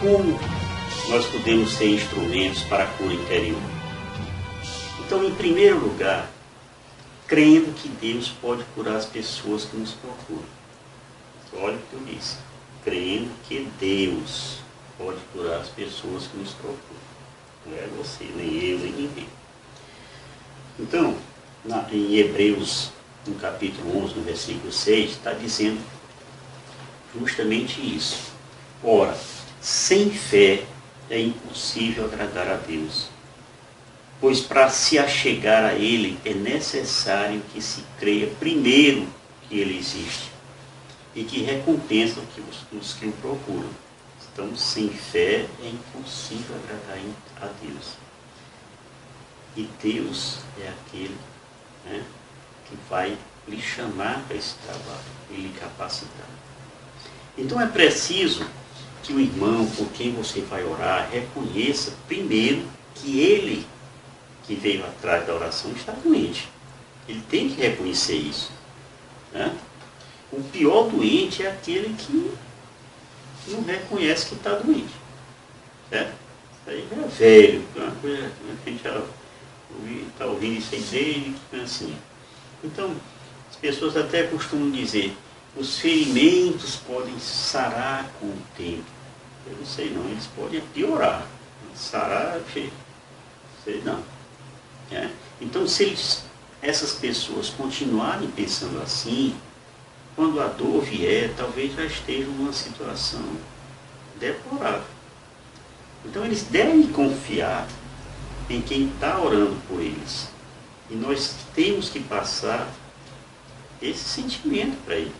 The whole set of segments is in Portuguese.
como nós podemos ser instrumentos para a cura interior? Então, em primeiro lugar, crendo que Deus pode curar as pessoas que nos procuram. Olha o que eu disse. Crendo que Deus pode curar as pessoas que nos procuram. Não é você, nem eu, nem ninguém. Então, em Hebreus, no capítulo 11, no versículo 6, está dizendo justamente isso. Ora, sem fé é impossível agradar a Deus, pois para se achegar a Ele é necessário que se creia primeiro que Ele existe e que recompensa os que o procuram. Então, sem fé é impossível agradar a Deus. E Deus é aquele, né, que vai lhe chamar para esse trabalho e lhe capacitar. Então é preciso que o irmão por quem você vai orar reconheça primeiro que ele que veio atrás da oração está doente. Ele tem que reconhecer isso, né? O pior doente é aquele que não reconhece que está doente, certo? Isso aí é velho, é uma coisa que a gente está ouvindo isso aí desde assim. Então, as pessoas até costumam dizer, os ferimentos podem sarar com o tempo. Eu não sei não, eles podem piorar. Sarar, sei não. É? Então, se essas pessoas continuarem pensando assim, quando a dor vier, talvez já estejam numa situação deplorável. Então, eles devem confiar em quem está orando por eles. E nós temos que passar esse sentimento para ele,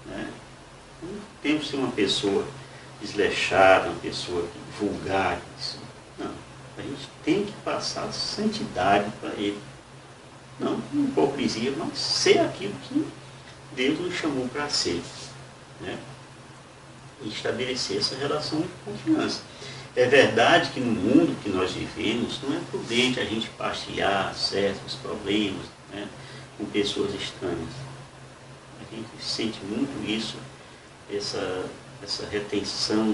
né? Não temos que ser uma pessoa desleixada, uma pessoa vulgar. Não, a gente tem que passar santidade para ele. Não com hipocrisia, mas ser aquilo que Deus nos chamou para ser, né? E estabelecer essa relação de confiança. É verdade que no mundo que nós vivemos não é prudente a gente partilhar certos problemas, né, com pessoas estranhas. A gente sente muito isso, essa retenção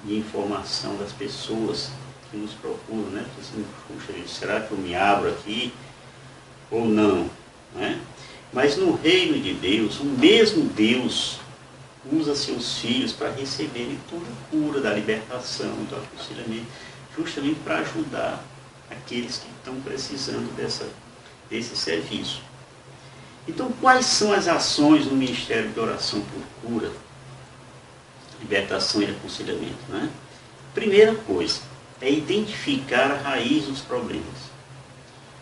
de informação das pessoas que nos procuram, né? Assim, puxa, será que eu me abro aqui ou não, né? Mas no reino de Deus, o mesmo Deus usa seus filhos para receberem toda a cura da libertação, do aconselhamento, justamente para ajudar aqueles que estão precisando desse serviço. Então, quais são as ações no Ministério de Oração por Cura, Libertação e Aconselhamento, né? Primeira coisa é identificar a raiz dos problemas.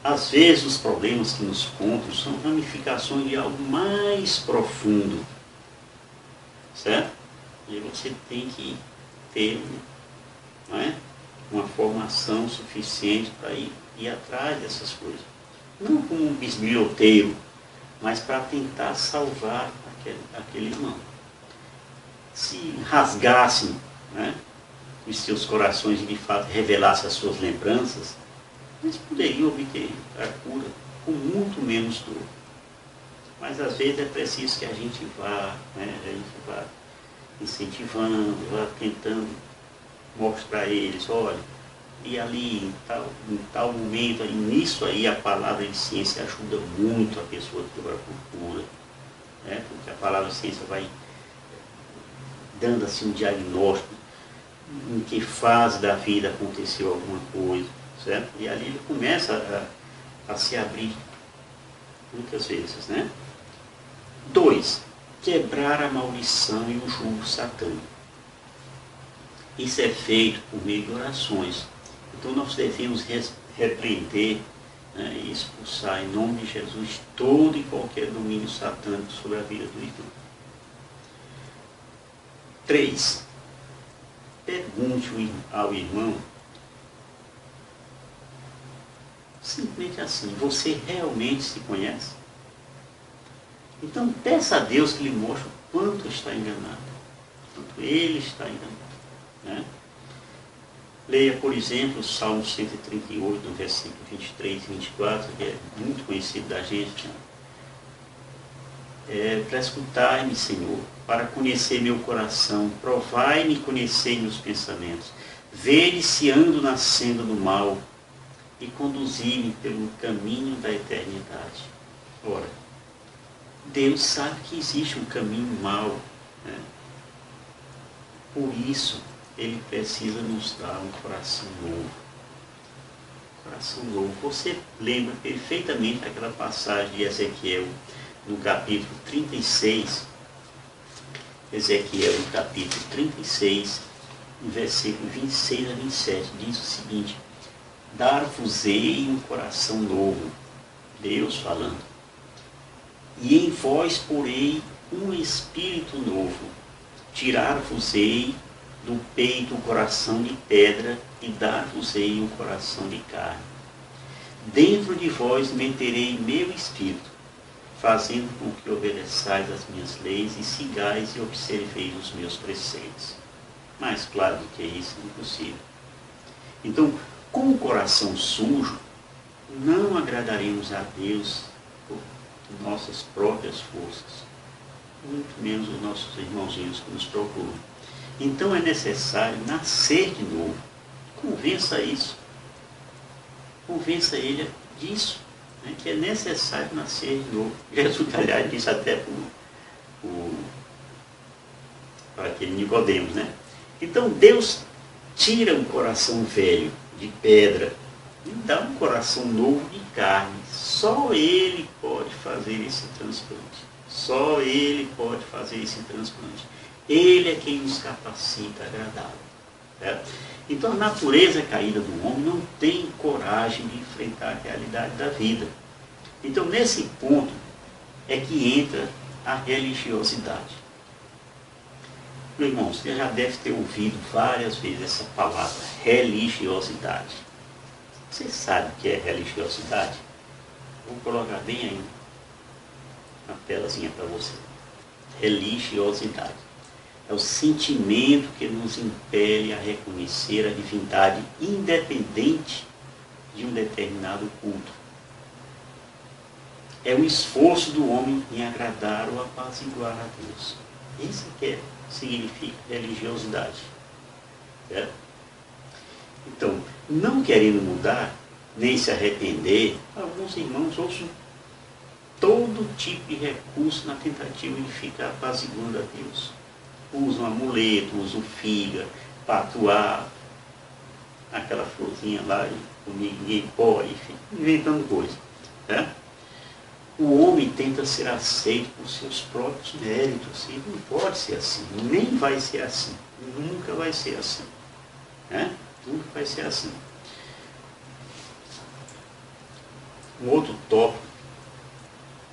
Às vezes, os problemas que nos contam são ramificações de algo mais profundo, certo? E você tem que ter, não é, uma formação suficiente para ir atrás dessas coisas. Não como um bisbilhoteiro, mas para tentar salvar aquele irmão. Se rasgassem, né, os seus corações e de fato revelassem as suas lembranças, eles poderiam obter a cura com muito menos dor. Mas às vezes é preciso que a gente vá, né, a gente vá incentivando, vá tentando mostrar a eles, olha, e ali em tal momento, nisso aí a palavra de ciência ajuda muito a pessoa que vai por cura, né, porque a palavra de ciência vai dando assim um diagnóstico em que fase da vida aconteceu alguma coisa, certo? E ali ele começa a se abrir muitas vezes, né? 2. Quebrar a maldição e o jugo satânico. Isso é feito por meio de orações. Então nós devemos repreender, né, e expulsar em nome de Jesus todo e qualquer domínio satânico sobre a vida do irmão. 3. Pergunte ao irmão, simplesmente assim, você realmente se conhece? Então peça a Deus que lhe mostre o quanto está enganado, quanto ele está enganado, né? Leia, por exemplo, o Salmo 138, no versículo 23 e 24, que é muito conhecido da gente, né? Prescutai-me, Senhor, para conhecer meu coração, provai-me e conhecei meus pensamentos, vede se ando na senda do mal e conduzi-me pelo caminho da eternidade. Ora, Deus sabe que existe um caminho mau, né? Por isso, Ele precisa nos dar um coração novo. Coração novo. Você lembra perfeitamente aquela passagem de Ezequiel, no capítulo 36, Ezequiel, no capítulo 36, no versículo 26 a 27, diz o seguinte: dar-vos-ei um coração novo, Deus falando, e em vós porei um espírito novo, tirar-vos-ei do peito o coração de pedra e dar-vos-ei um coração de carne. Dentro de vós meterei meu espírito, fazendo com que obedeçais as minhas leis e sigais e observeis os meus preceitos. Mais claro do que isso, é impossível. Então, com o coração sujo, não agradaremos a Deus por nossas próprias forças, muito menos os nossos irmãozinhos que nos procuram. Então é necessário nascer de novo. Convença isso. Convença ele disso, né, que é necessário nascer de novo. Jesus, aliás, disse até para aquele Nicodemos, né? Então Deus tira um coração velho, de pedra, e dá um coração novo de carne. Só Ele pode fazer esse transplante. Só Ele pode fazer esse transplante. Ele é quem nos capacita a agradá-lo. Certo? Então a natureza caída do homem não tem coragem de enfrentar a realidade da vida. Então nesse ponto é que entra a religiosidade. Meu irmão, você já deve ter ouvido várias vezes essa palavra, religiosidade. Você sabe o que é religiosidade? Vou colocar bem aí uma telazinha para você. Religiosidade é o sentimento que nos impele a reconhecer a divindade independente de um determinado culto. É o esforço do homem em agradar ou apaziguar a Deus. Isso que significa religiosidade. Certo? Então, não querendo mudar, nem se arrepender, alguns irmãos usam todo tipo de recurso na tentativa de ficar apaziguando a Deus. Usam amuleto, usam figa, patuar, aquela florzinha lá, e ninguém pode, enfim, inventando coisa. Né? O homem tenta ser aceito por seus próprios méritos, e não pode ser assim, nem vai ser assim, nunca vai ser assim. Né? Nunca vai ser assim. Um outro tópico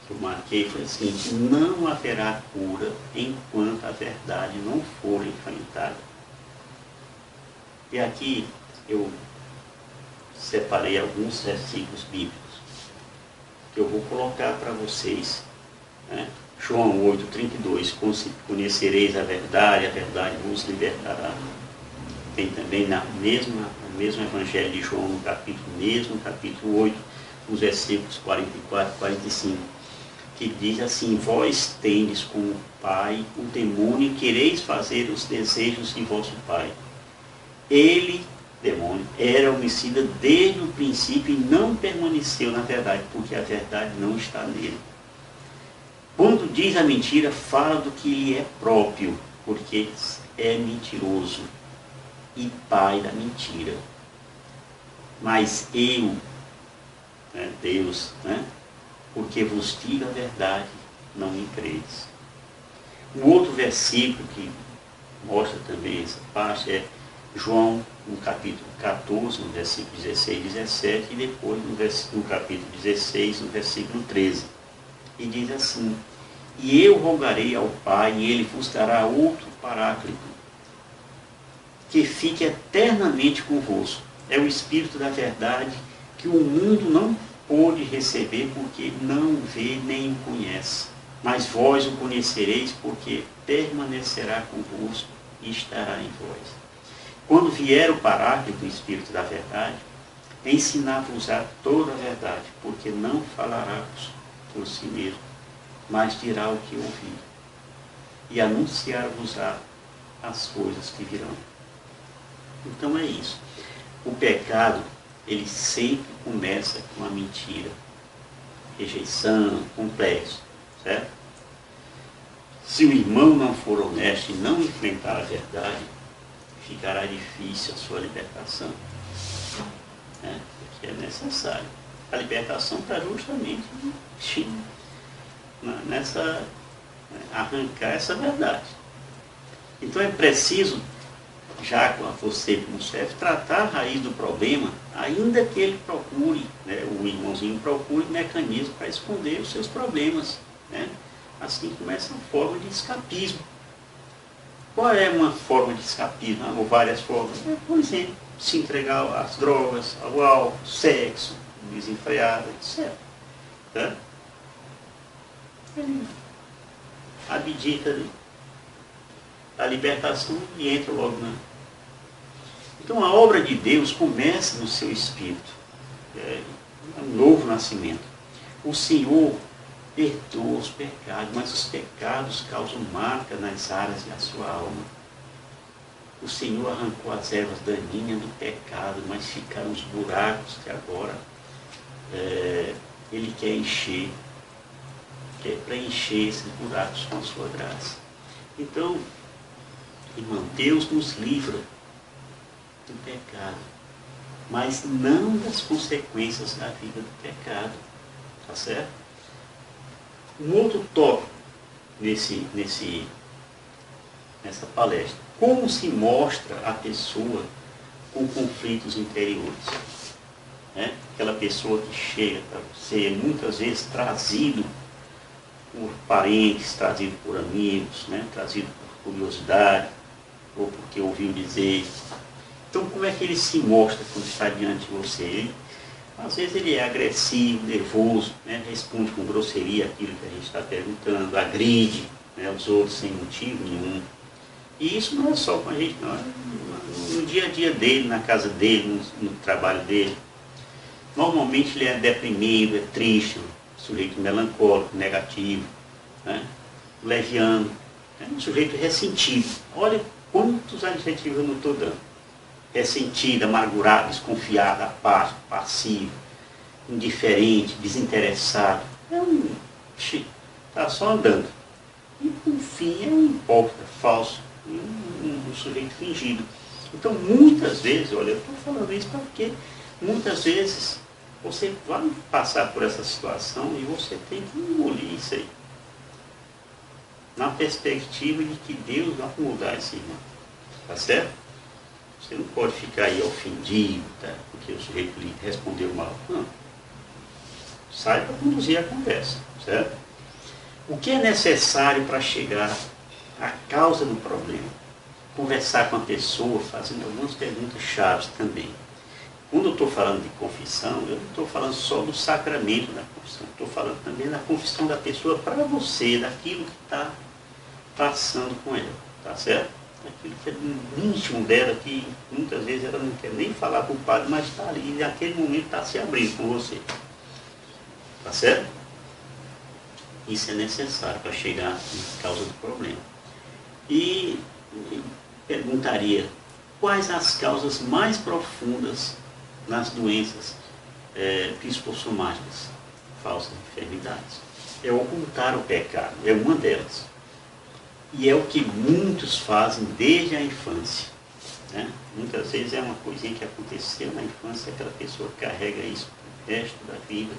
que eu marquei foi o seguinte: não haverá cura enquanto a verdade não for enfrentada. E aqui eu separei alguns versículos bíblicos que eu vou colocar para vocês. Né? João 8,32, conhecereis a verdade vos libertará. Tem também no mesmo Evangelho de João, no capítulo 8, nos versículos 44 e 45, que diz assim: vós tendes como pai o demônio e quereis fazer os desejos de vosso pai. Ele, demônio, era homicida desde o princípio e não permaneceu na verdade, porque a verdade não está nele. Quando diz a mentira, fala do que lhe é próprio, porque é mentiroso e pai da mentira. Mas eu, né, Deus, né, porque vos digo a verdade, não me credes. Um outro versículo que mostra também essa parte é João, no capítulo 14, no versículo 16 e 17, e depois no capítulo 16, no versículo 13. E diz assim: e eu rogarei ao Pai, e ele vos dará outro paráclito, que fique eternamente convosco. É o Espírito da verdade, que o mundo não pôde receber, porque não vê nem o conhece. Mas vós o conhecereis, porque permanecerá convosco e estará em vós. Quando vier o Paráclito, o Espírito da verdade, ensinar-vos-á toda a verdade, porque não falará por si mesmo, mas dirá o que ouvir, e anunciar-vos-á as coisas que virão. Então é isso. O pecado, ele sempre começa com a mentira, rejeição, complexo, certo? Se o irmão não for honesto e não enfrentar a verdade, ficará difícil a sua libertação, né? Porque é necessário. A libertação está justamente nessa arrancar essa verdade. Então é preciso, já com você como chefe, tratar a raiz do problema, ainda que ele procure, né, o irmãozinho procure mecanismo para esconder os seus problemas, né? Assim começa a forma de escapismo. Qual é uma forma de escapismo? Ou várias formas. Por exemplo, se entregar às drogas, ao álcool, sexo, desenfreado, etc. Tá? Ele abdica da libertação e entra logo na... Então a obra de Deus começa no seu espírito. É um novo nascimento. O Senhor perdoa os pecados, mas os pecados causam marca nas áreas da sua alma. O Senhor arrancou as ervas daninhas do pecado, mas ficaram os buracos que agora Ele quer encher, quer preencher esses buracos com a sua graça. Então, irmão, Deus nos livra do pecado, mas não das consequências da vida do pecado. Tá certo? Um outro tópico nessa palestra: como se mostra a pessoa com conflitos interiores? Né? Aquela pessoa que chega para você, muitas vezes trazido por parentes, trazido por amigos, né? Trazido por curiosidade, ou porque ouviu dizer. Então, como é que ele se mostra quando está diante de você? Às vezes ele é agressivo, nervoso, né? Responde com grosseria aquilo que a gente está perguntando, agride, né, os outros sem motivo nenhum. E isso não é só com a gente, não. No dia a dia dele, na casa dele, no trabalho dele. Normalmente ele é deprimido, é triste, um sujeito melancólico, negativo, né? Leviano, né? Um sujeito ressentido. Olha quantos adjetivos eu não estou dando. Ressentido, amargurado, desconfiado, apático, passivo, indiferente, desinteressado. Está só andando. E por fim é um hipócrita, falso, um sujeito fingido. Então muitas vezes, olha, eu estou falando isso porque muitas vezes você vai passar por essa situação e você tem que engolir isso aí. Na perspectiva de que Deus vai mudar esse irmão. Tá certo? Você não pode ficar aí ofendido, tá? Porque o sujeito lhe respondeu mal. Não. Sai para conduzir a conversa, certo? O que é necessário para chegar à causa do problema? Conversar com a pessoa, fazendo algumas perguntas chaves também. Quando eu estou falando de confissão, eu não estou falando só do sacramento da confissão. Estou falando também da confissão da pessoa para você, daquilo que está passando com ela. Tá certo? Aquilo que é do íntimo dela, que muitas vezes ela não quer nem falar com o padre, mas está ali, e naquele momento está se abrindo com você. Tá certo? Isso é necessário para chegar à causa do problema. E perguntaria, quais as causas mais profundas nas doenças psicossomáticas, falsas enfermidades? É ocultar o pecado, é uma delas. E é o que muitos fazem desde a infância. Né? Muitas vezes é uma coisinha que aconteceu na infância, aquela pessoa carrega isso para o resto da vida.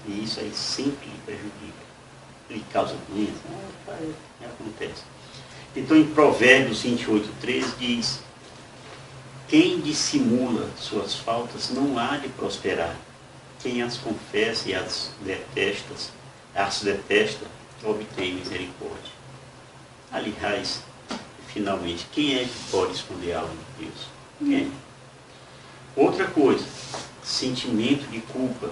E isso aí sempre lhe prejudica. Lhe causa doença. Acontece. Então em Provérbios 28:13 diz: quem dissimula suas faltas não há de prosperar. Quem as confessa e as detesta, obtém misericórdia. Aliás, finalmente, quem é que pode esconder algo de Deus? Ninguém. Outra coisa, sentimento de culpa.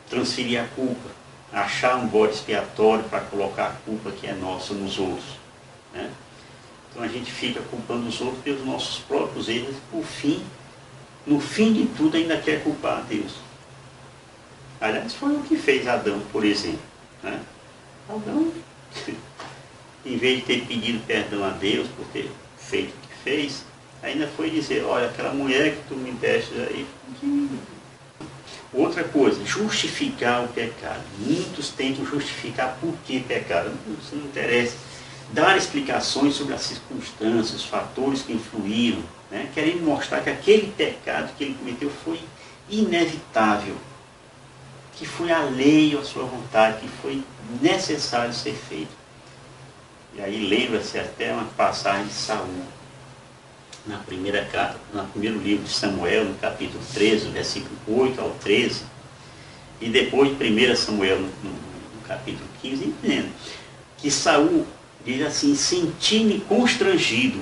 Transferir a culpa. Achar um bode expiatório para colocar a culpa que é nossa nos outros. Né? Então a gente fica culpando os outros pelos nossos próprios erros e, por fim, no fim de tudo, ainda quer culpar a Deus. Aliás, foi o que fez Adão, por exemplo. Né? Adão, em vez de ter pedido perdão a Deus por ter feito o que fez, ainda foi dizer, olha, aquela mulher que tu me deste aí. Outra coisa, justificar o pecado. Muitos tentam justificar por que pecaram. Isso não interessa. Dar explicações sobre as circunstâncias, os fatores que influíram, né? Querendo mostrar que aquele pecado que ele cometeu foi inevitável, que foi alheio à sua vontade, que foi necessário ser feito. E aí lembra-se até uma passagem de Saul, no primeiro livro de Samuel, no capítulo 13, versículo 8 ao 13, e depois de 1 Samuel, no capítulo 15, entendendo que Saul diz assim, senti-me constrangido.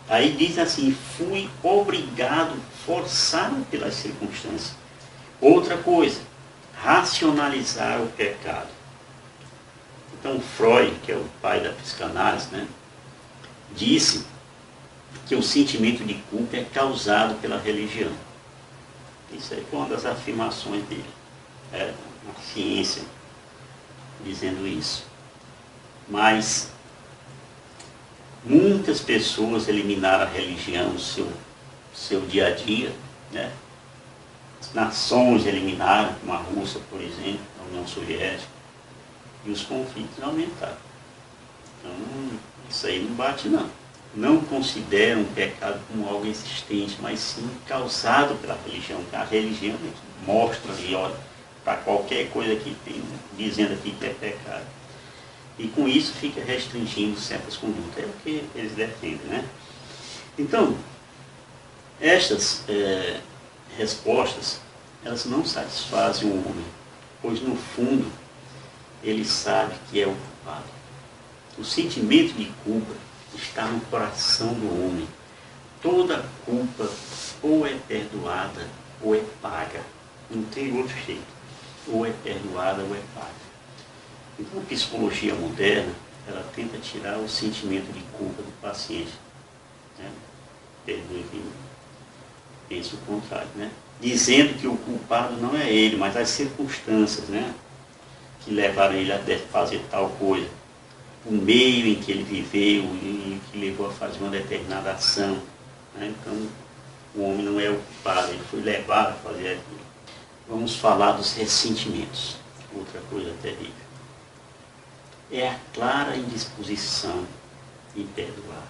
Aí diz assim, fui obrigado, forçado pelas circunstâncias. Outra coisa, racionalizar o pecado. Então Freud, que é o pai da psicanálise, né, disse que o sentimento de culpa é causado pela religião. Isso aí foi uma das afirmações dele. É uma ciência dizendo isso. Mas muitas pessoas eliminaram a religião do seu dia a dia, né? As nações eliminaram, como a Rússia, por exemplo, a União Soviética, e os conflitos aumentaram. Então, isso aí não bate, não. Não consideram o pecado como algo existente, mas sim causado pela religião. A religião é que mostra ali, olha, para qualquer coisa que tem, né, dizendo aqui que é pecado. E com isso fica restringindo certas condutas. É o que eles defendem, né? Então, estas respostas, elas não satisfazem o homem, pois no fundo ele sabe que é o culpado. O sentimento de culpa está no coração do homem. Toda culpa ou é perdoada ou é paga. Não tem outro jeito. Ou é perdoada ou é paga. Então a psicologia moderna, ela tenta tirar o sentimento de culpa do paciente. Né? Perdoe quem pensa o contrário, né? Dizendo que o culpado não é ele, mas as circunstâncias, né, que levaram ele a fazer tal coisa. O meio em que ele viveu e que levou a fazer uma determinada ação. Né? Então, o homem não é o culpado, ele foi levado a fazer aquilo. Vamos falar dos ressentimentos, outra coisa terrível. É a clara indisposição em perdoar.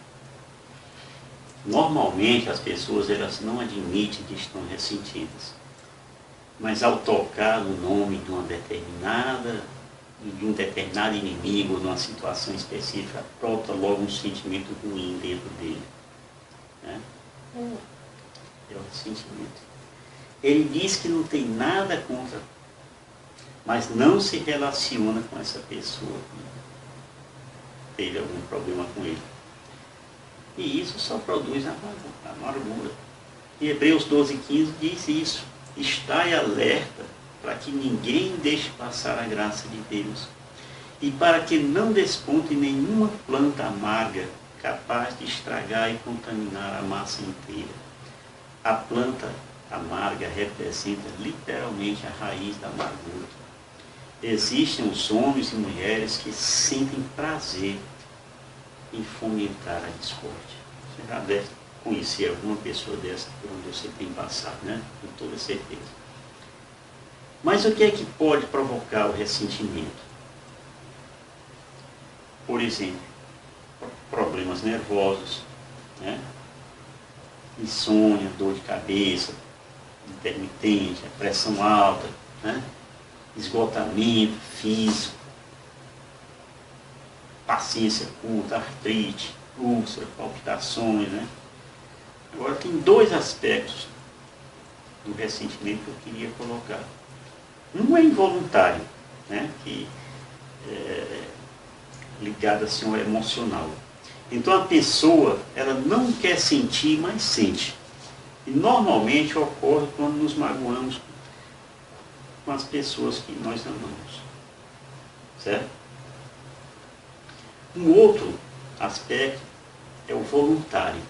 Normalmente, as pessoas elas não admitem que estão ressentidas, mas ao tocar no nome de um determinado inimigo, numa situação específica, brota logo um sentimento ruim dentro dele. Né? É o sentimento. Ele diz que não tem nada contra, mas não se relaciona com essa pessoa que teve algum problema com ele. E isso só produz amargura. E Hebreus 12:15 diz isso. Estai alerta para que ninguém deixe passar a graça de Deus, e para que não desponte nenhuma planta amarga capaz de estragar e contaminar a massa inteira. A planta amarga representa literalmente a raiz da amargura. Existem os homens e mulheres que sentem prazer em fomentar a discórdia. Você já deve conhecer alguma pessoa dessa por onde você tem passado, né? Com toda certeza. Mas o que é que pode provocar o ressentimento? Por exemplo, problemas nervosos, né? Insônia, dor de cabeça, intermitente, pressão alta, né? Esgotamento físico, paciência curta, artrite, úlcera, palpitações, né? Agora tem dois aspectos do ressentimento que eu queria colocar. Um é involuntário, né? Que é ligado assim ao emocional. Então a pessoa, ela não quer sentir, mas sente. E normalmente ocorre quando nos magoamos com as pessoas que nós amamos. Certo? Um outro aspecto é o voluntário,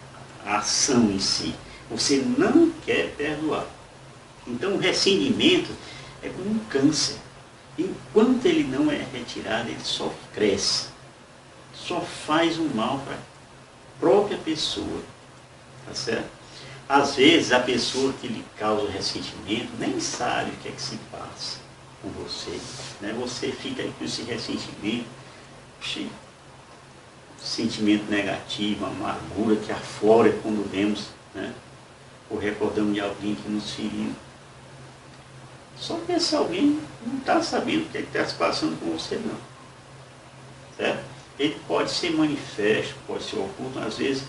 a ação em si. Você não quer perdoar. Então o ressentimento é como um câncer. Enquanto ele não é retirado, ele só cresce. Só faz um mal para a própria pessoa. Tá certo? Às vezes a pessoa que lhe causa ressentimento nem sabe o que é que se passa com você. Né? Você fica aí com esse ressentimento, sentimento negativo, amargura que aflora quando vemos, né? Ou recordamos de alguém que nos feriu. Só que esse alguém não está sabendo o que está se passando com você, não. Certo? Ele pode ser manifesto, pode ser oculto, às vezes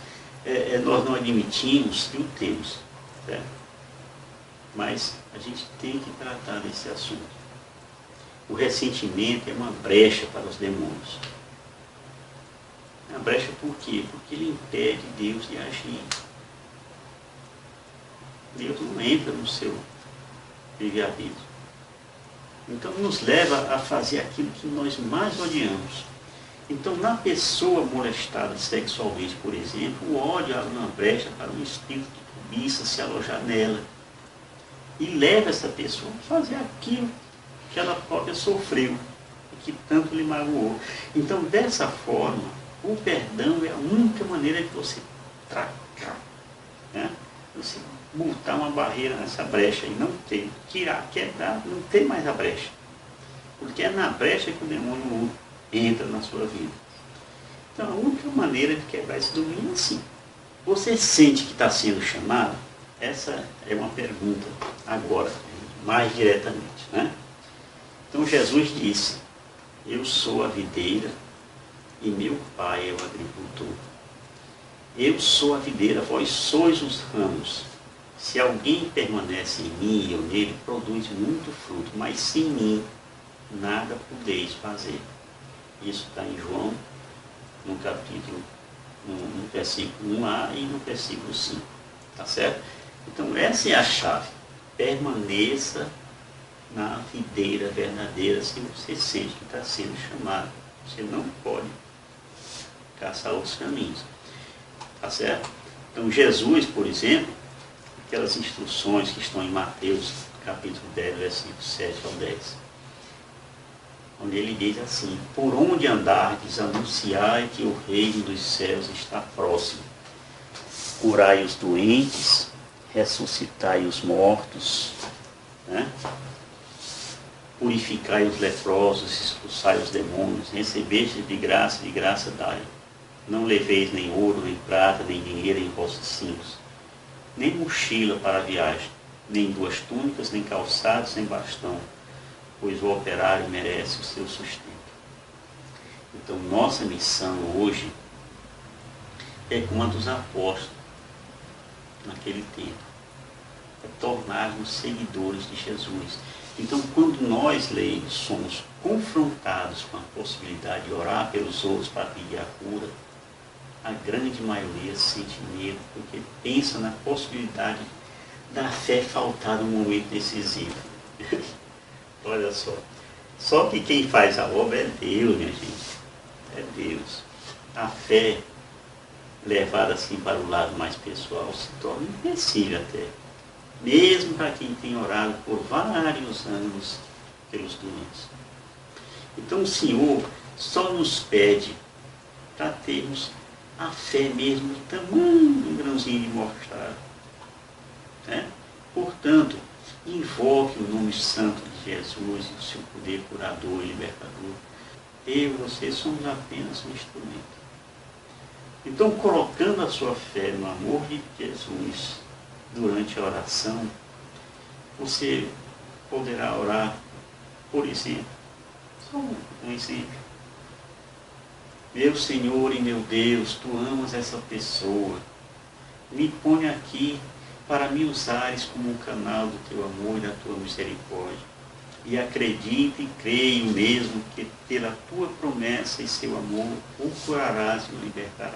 nós não admitimos que o temos. Certo? Mas a gente tem que tratar desse assunto. O ressentimento é uma brecha para os demônios. É uma brecha por quê? Porque ele impede Deus de agir. Deus não entra no seu livre-arbítrio. Então nos leva a fazer aquilo que nós mais odiamos. Então na pessoa molestada sexualmente, por exemplo, o ódio abre uma brecha para um espírito de cobiça se alojar nela. E leva essa pessoa a fazer aquilo que ela própria sofreu e que tanto lhe magoou. Então dessa forma, o perdão é a única maneira de você tracar, né? Você botar uma barreira nessa brecha e não ter, tirar, quebrar, não ter mais a brecha. Porque é na brecha que o demônio entra na sua vida. Então a única maneira de quebrar esse domínio é assim. Você sente que está sendo chamado? Essa é uma pergunta agora, mais diretamente, né? Então Jesus disse, eu sou a videira e meu pai é o agricultor. Eu sou a videira, vós sois os ramos. Se alguém permanece em mim e eu nele, produz muito fruto, mas sem mim nada podeis fazer. Isso está em João, no capítulo, no versículo 1a e no versículo 5. Tá certo? Então essa é a chave. Permaneça na videira verdadeira se você sente que está sendo chamado. Você não pode caçar outros caminhos. Tá certo? Então Jesus, por exemplo, aquelas instruções que estão em Mateus, capítulo 10, versículo 7 ao 10, onde ele diz assim, por onde andardes, anunciai que o reino dos céus está próximo. Curai os doentes, ressuscitai os mortos, né? Purificai os leprosos, expulsai os demônios, recebeste de graça dai. Não leveis nem ouro, nem prata, nem dinheiro em vossos cintos, nem mochila para a viagem, nem duas túnicas, nem calçados, nem bastão, pois o operário merece o seu sustento. Então, nossa missão hoje é como a dos apóstolos naquele tempo, é tornar-nos seguidores de Jesus. Então, quando nós, leigos, somos confrontados com a possibilidade de orar pelos outros para pedir a cura, a grande maioria sente medo, porque pensa na possibilidade da fé faltar num momento decisivo. Olha só. Só que quem faz a obra é Deus, minha gente. É Deus. A fé, levada assim para o lado mais pessoal, se torna impossível até. Mesmo para quem tem orado por vários anos pelos doentes. Então o Senhor só nos pede para termos a fé mesmo do tamanho de um grãozinho de mostarda. Né? Portanto, invoque o nome santo de Jesus e o seu poder curador e libertador. Eu e você somos apenas um instrumento. Então, colocando a sua fé no amor de Jesus durante a oração, você poderá orar, por exemplo, só um exemplo. Meu Senhor e meu Deus, Tu amas essa pessoa. Me põe aqui para me usares como um canal do Teu amor e da Tua misericórdia. E acredito e creio mesmo que pela Tua promessa e Seu amor o curarás e o libertarás.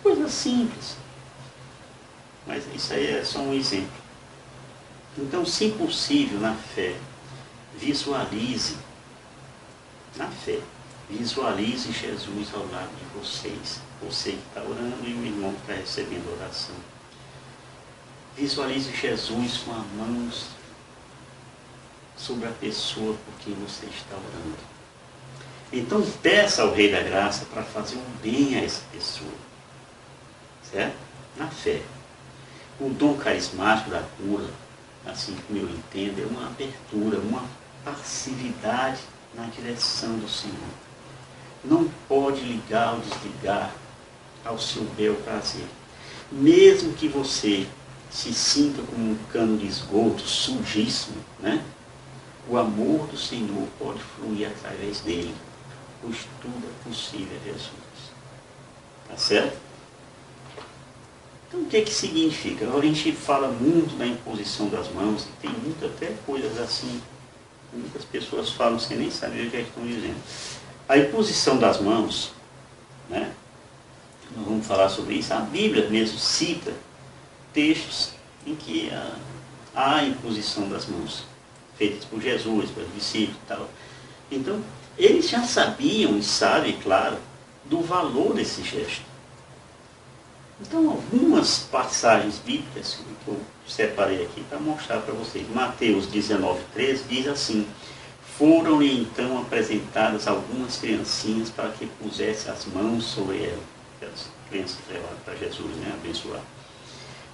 Coisa simples. Mas isso aí é só um exemplo. Então, se possível, na fé, visualize, na fé, visualize Jesus ao lado de vocês. Você que está orando e o irmão que está recebendo oração. Visualize Jesus com as mãos sobre a pessoa por quem você está orando. Então peça ao Rei da Graça para fazer um bem a essa pessoa. Certo? Na fé. O dom carismático da cura, assim como eu entendo, é uma abertura, uma passividade na direção do Senhor. Não pode ligar ou desligar ao seu bel prazer. Mesmo que você se sinta como um cano de esgoto sujíssimo, né? O amor do Senhor pode fluir através dele, pois tudo é possível a Jesus. Tá certo? Então o que significa? Agora a gente fala muito da imposição das mãos, e tem muitas até coisas assim, muitas pessoas falam sem nem saber o que é que estão dizendo. A imposição das mãos, né? Nós vamos falar sobre isso. A Bíblia mesmo cita textos em que há a imposição das mãos, feitas por Jesus, pelos discípulos e tal. Então, eles já sabiam e sabem, claro, do valor desse gesto. Então, algumas passagens bíblicas que eu separei aqui para mostrar para vocês. Mateus 19:13 diz assim: foram-lhe então apresentadas algumas criancinhas para que pusesse as mãos sobre elas. As crianças levaram para Jesus, né, abençoar.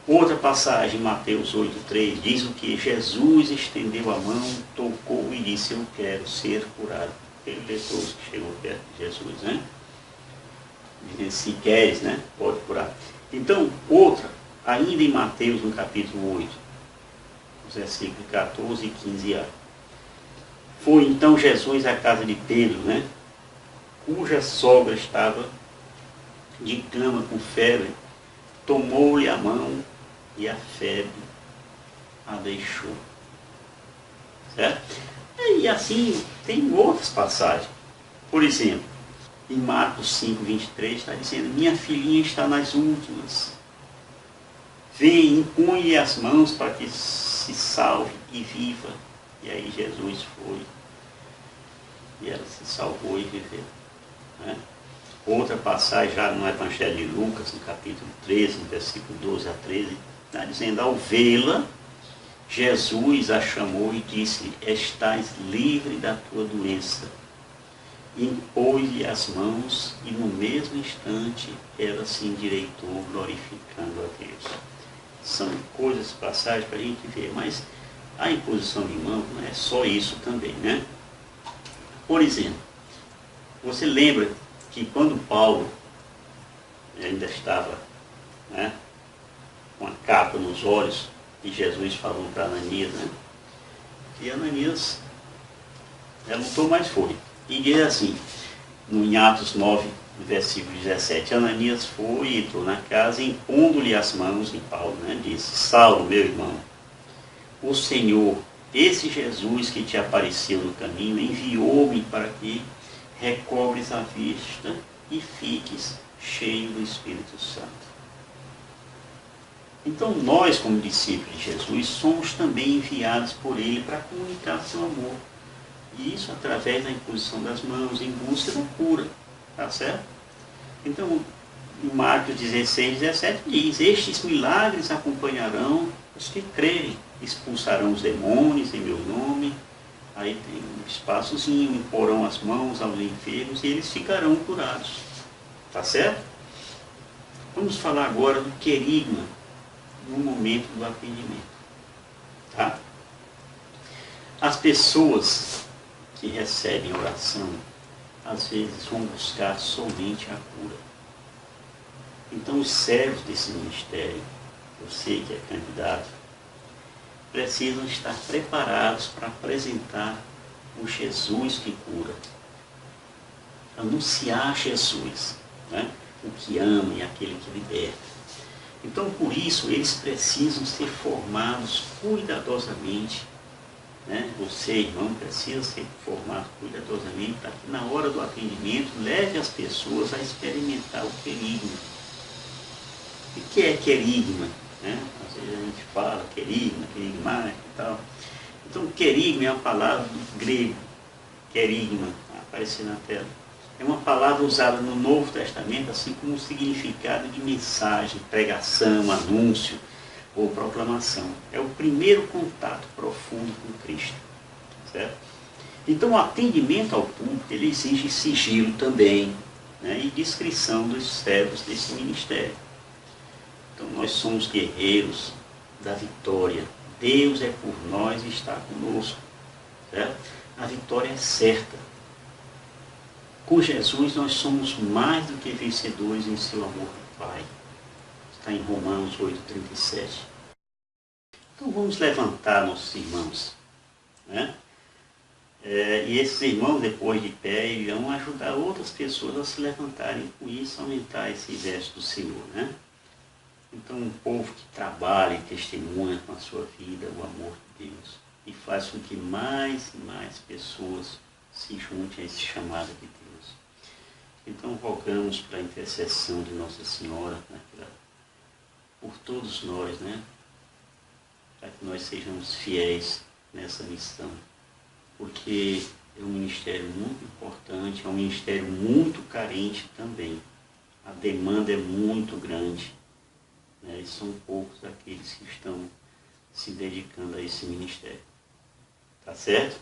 Outra passagem, Mateus 8:3, diz o que Jesus estendeu a mão, tocou e disse: eu quero ser curado. Aquele leproso que chegou perto de Jesus, né? Dizendo: se queres, né, pode curar. Então, outra, ainda em Mateus, no capítulo 8, os versículos 14 e 15a. Foi então Jesus à casa de Pedro, né, cuja sogra estava de cama com febre, tomou-lhe a mão e a febre a deixou. Certo? E assim tem outras passagens. Por exemplo, em Marcos 5:23 está dizendo: minha filhinha está nas últimas. Vem, impõe-lhe as mãos para que se salve e viva. E aí Jesus foi. E ela se salvou e viveu. Né? Outra passagem já no Evangelho de Lucas, no capítulo 13, no versículo 12 a 13, está dizendo: ao vê-la, Jesus a chamou e disse: estás livre da tua doença. Impôs-lhe as mãos e no mesmo instante ela se endireitou, glorificando a Deus. São coisas, passagens para a gente ver, mas a imposição de mão não é só isso também, né? Por exemplo, você lembra que quando Paulo ainda estava, né, com a capa nos olhos, e Jesus falou para Ananias, né, que Ananias lutou, mas foi. E diz assim, em Atos 9, versículo 17, Ananias foi e entrou na casa, impondo-lhe as mãos em Paulo, né, disse: Saulo, meu irmão, o Senhor, esse Jesus que te apareceu no caminho, enviou-me para que recobres a vista e fiques cheio do Espírito Santo. Então nós, como discípulos de Jesus, somos também enviados por Ele para comunicar seu amor. E isso através da imposição das mãos, em busca da cura. Tá certo? Então, em Marcos 16:17 diz: estes milagres acompanharão os que crerem, expulsarão os demônios em meu nome. Aí tem um espaçozinho, imporão as mãos aos enfermos e eles ficarão curados. Tá certo? Vamos falar agora do querigma no momento do atendimento. Tá? As pessoas que recebem oração, às vezes vão buscar somente a cura. Então os servos desse ministério, você que é candidato, precisam estar preparados para apresentar o Jesus que cura. Anunciar Jesus, né? O que ama e aquele que liberta. Então, por isso, eles precisam ser formados cuidadosamente. Né? Você, irmão, precisa ser formado cuidadosamente para que na hora do atendimento leve as pessoas a experimentar o querigma. O que é querigma? Né? Às vezes a gente fala querigma, querigmático e tal. Então, querigma é uma palavra do grego, querigma, vai aparecer na tela. É uma palavra usada no Novo Testamento, assim como um significado de mensagem, pregação, anúncio ou proclamação. É o primeiro contato profundo com Cristo. certo? Então, o atendimento ao público, ele exige sigilo também, né, e discrição dos servos desse ministério. Então, nós somos guerreiros da vitória. Deus é por nós e está conosco, certo? A vitória é certa. Com Jesus, nós somos mais do que vencedores em seu amor do Pai. Está em Romanos 8,37. Então, vamos levantar nossos irmãos, né? E esses irmãos, depois de pé, irão ajudar outras pessoas a se levantarem, com isso aumentar esse exército do Senhor, né? Então, um povo que trabalha e testemunha com a sua vida o amor de Deus e faz com que mais e mais pessoas se juntem a esse chamado de Deus. Então, rogamos para a intercessão de Nossa Senhora, né, por todos nós, né? Para que nós sejamos fiéis nessa missão. Porque é um ministério muito importante, é um ministério muito carente também. A demanda é muito grande, né? E são poucos aqueles que estão se dedicando a esse ministério. Tá certo?